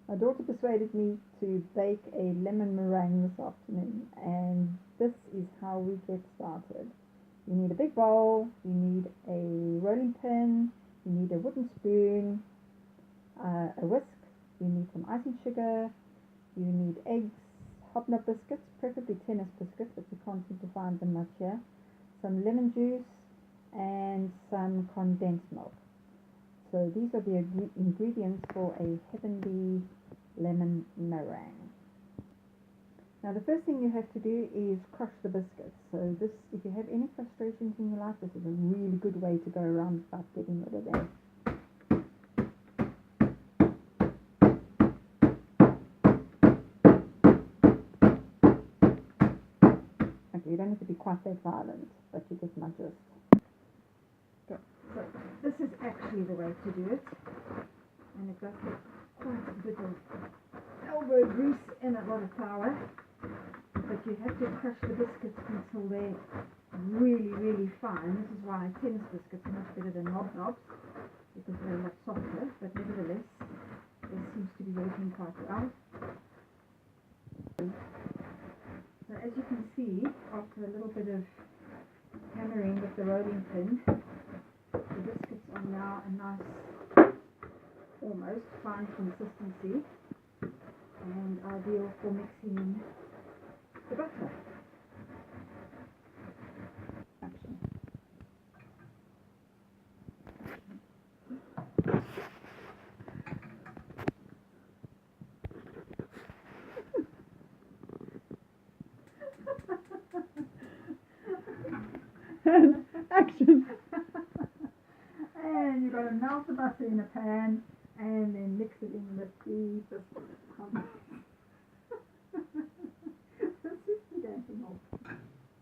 My daughter persuaded me to bake a lemon meringue this afternoon, and this is how we get started. You need a big bowl, you need a rolling pin, you need a wooden spoon, a whisk, you need some icing sugar, you need eggs, hobnob biscuits, preferably tennis biscuits, but you can't seem to find them much here, some lemon juice, and some condensed milk. So these are the ingredients for a heavenly lemon meringue. Now the first thing you have to do is crush the biscuits. So this, if you have any frustrations in your life, this is a really good way to go around about getting rid of them. Okay, you don't have to be quite that violent, but you get my gist. Okay, so this is actually the way to do it, and it does get quite a bit of elbow grease and a lot of flour, but you have to crush the biscuits until they're really, really fine. This is why tennis biscuits are much better than hobnobs, because they're a lot softer, but nevertheless, it seems to be working quite well. So as you can see, after a little bit of hammering with the rolling pin, the biscuits are now a nice, almost fine consistency and ideal for mixing the butter. Action. Action. And you've got to melt the butter in a pan and then mix it in with the biscuit crumbs.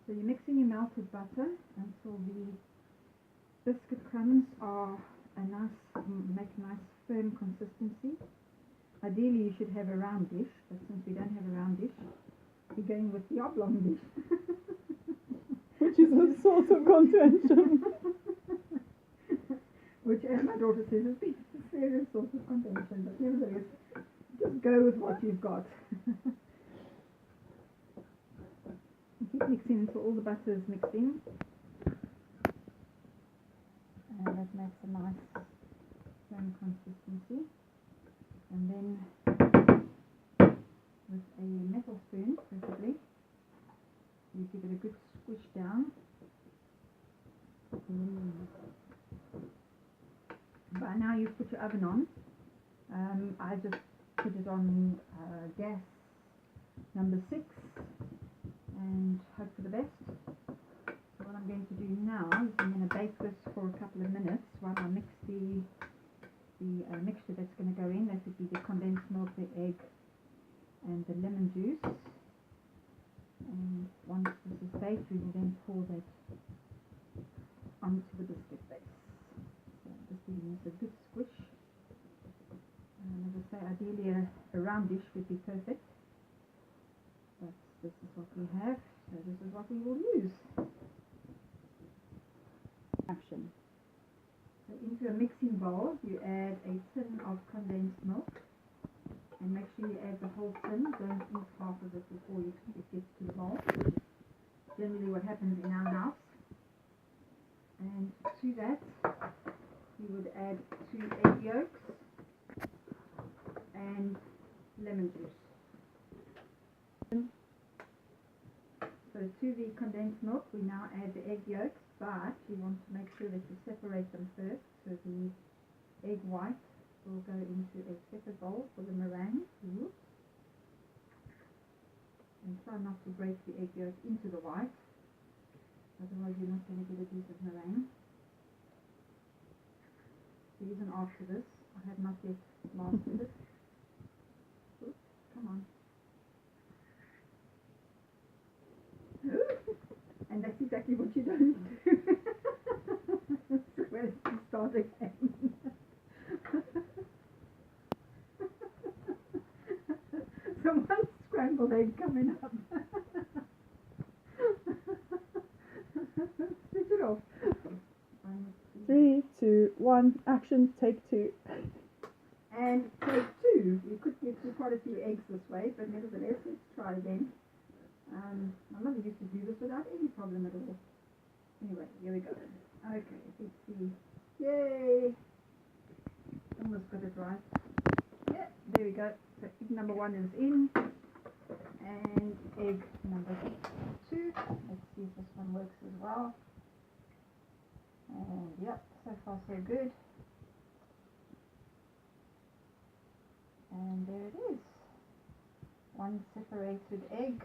So you're mixing your melted butter until the biscuit crumbs are make a nice firm consistency. Ideally you should have a round dish, but since we don't have a round dish, we're going with the oblong dish. Which is a source of contention. Which, as my daughter says, is a serious source of contention, but nevertheless, just go with what you've got. Keep mixing until all the butter is mixed in, and that makes a nice firm consistency. And then with a metal spoon, preferably, you give it a good squish down. By now you've put your oven on. I just put it on gas number 6 and hope for the best. So what I'm going to do now is I'm going to bake this for a couple of minutes while I mix the mixture that's going to go in. That would be the condensed milk, the egg, and the lemon juice. And once this is baked, we will then pour that onto the biscuit base. So just giving this a good squish. And as I say, ideally a round dish would be perfect. But this is what we have, so this is what we will use. Action. So into a mixing bowl, you add a tin of condensed milk. And make sure you add the whole tin, don't eat half of it before it gets to the bowl. Generally what happens in our house. And to that, you would add 2 egg yolks and lemon juice. So to the condensed milk, we now add the egg yolks, but you want to make sure that you separate them first. So the egg white will go into a separate bowl for the meringue. And try not to break the egg yolk into the white, otherwise you're not going to get a decent meringue. So even after this, I have not yet mastered it. Oops, come on. And that's exactly what you don't do. So where did you start again? So one scrambled egg coming up. Switch it off. 3, 2, 1, action, take 2. And take 2. You could get quite a few eggs this way, but nevertheless, let's try again. My mother used to do this without any problem at all. Anyway, here we go. Okay, let's see. Yay! Almost got it right. Yeah, there we go. So egg number 1 is in, and egg number 2. Let's see if this one works as well. And yep, so far so good. And there it is. One separated egg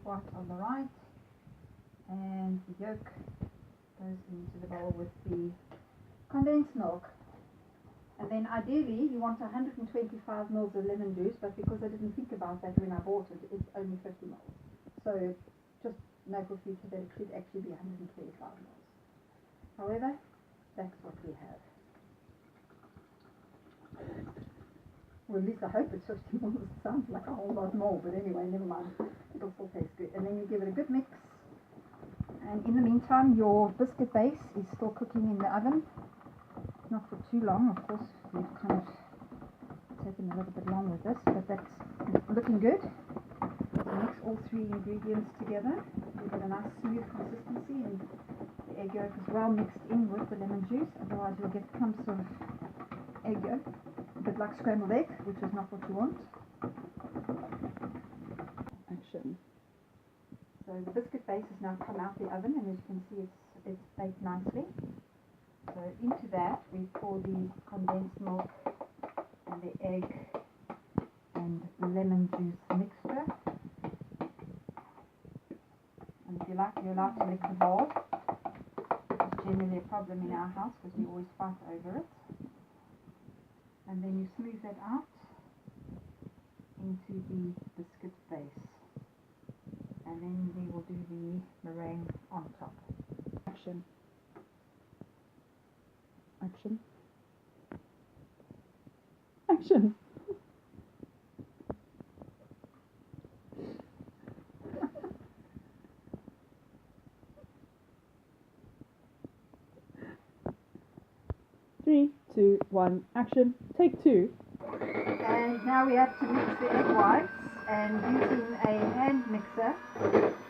white on the right, and the yolk goes into the bowl with the condensed milk. And then ideally you want 125 mils of lemon juice, but because I didn't think about that when I bought it, it's only 50 mils. So just note for future that it should actually be 125 mils. However, that's what we have. Well, at least I hope it's 50 mils. It sounds like a whole lot more, but anyway, never mind. It'll still taste good. And then you give it a good mix. And in the meantime, your biscuit base is still cooking in the oven. Not for too long, of course. We've kind of taken a little bit long with this, but that's looking good. So mix all 3 ingredients together. You get a nice smooth consistency, and the egg yolk is well mixed in with the lemon juice. Otherwise, you'll get clumps of egg yolk, a bit like scrambled egg, which is not what you want. Action. So the biscuit base has now come out the oven, and as you can see, it's baked nicely. So into that we pour the condensed milk and the egg and lemon juice mixture. And if you like, you're allowed to lick the bowl. It's generally a problem in our house because we always fight over it. And then you smooth that out into the biscuit base. And then we will do the meringue on top. Action. Action. Action. Three, 2, 1, action. Take 2. And now we have to mix the egg whites, and using a hand mixer.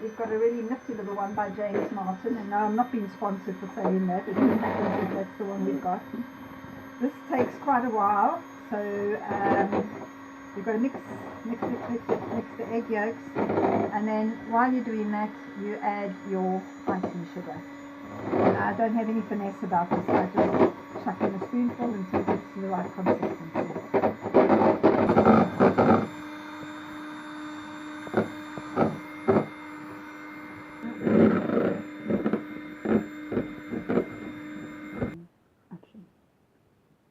We've got a really nifty little one by James Martin, and now I'm not being sponsored for saying that. It just happens that that's the one we've got. This takes quite a while, so you've got to mix the egg yolks, and then while you're doing that, you add your icing sugar. I don't have any finesse about this. I just chuck in a spoonful until it gets to the right consistency.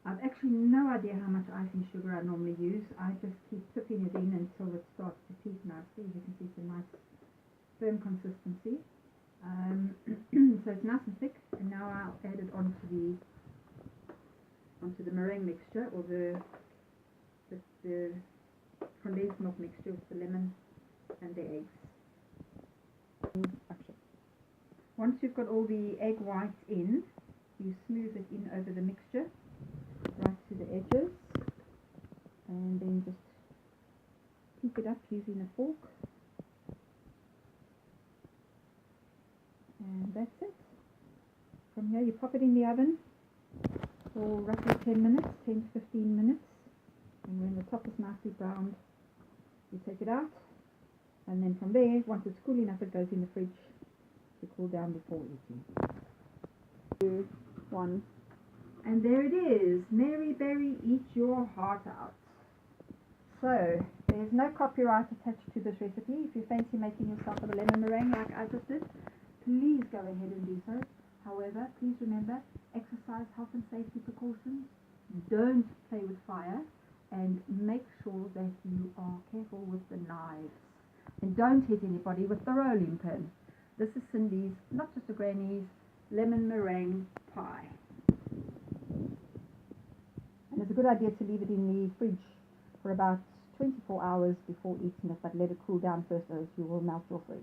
I've actually no idea how much icing sugar I normally use. I just keep tipping it in until it starts to peak nicely. As you can see, it's a nice firm consistency. So it's nice and thick, and now I'll add it onto the meringue mixture, or the condensed milk mixture with the lemon and the eggs. Action. Once you've got all the egg whites in, you smooth it in over the mixture right to the edges, and then just heat it up using a fork, and that's it. From here you pop it in the oven for roughly 10 minutes, 10 to 15 minutes, and when the top is nicely browned you take it out, and then from there, once it's cool enough, it goes in the fridge to cool down before eating. 2, 1. And there it is, Mary Berry, eat your heart out. So, there's no copyright attached to this recipe. If you fancy making yourself a lemon meringue like I just did, please go ahead and do so. However, please remember, exercise health and safety precautions, don't play with fire, and make sure that you are careful with the knives. And don't hit anybody with the rolling pin. This is Cindy's, not just a granny's, lemon meringue pie. And it's a good idea to leave it in the fridge for about 24 hours before eating it, but let it cool down first, or else you will melt your fridge.